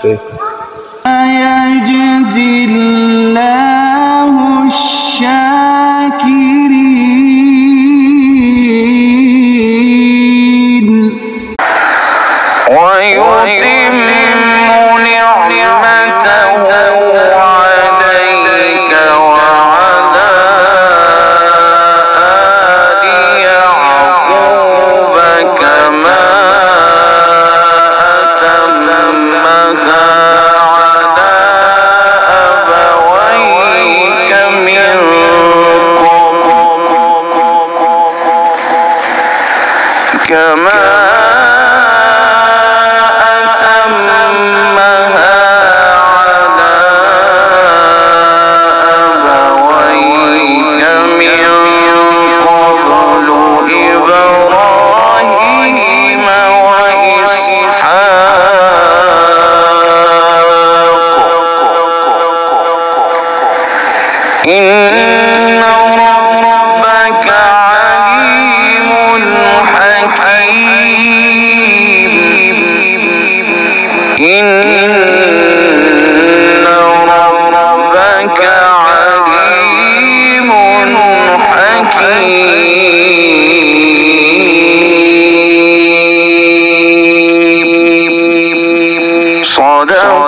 شيئا يجزي الله الشاكرين ويتم نعمته عليك وعلى آل يعقوب كما أتمها على أبويك من قبل كما إن ربك عليم حكيم إن ربك عليم حكيم صدق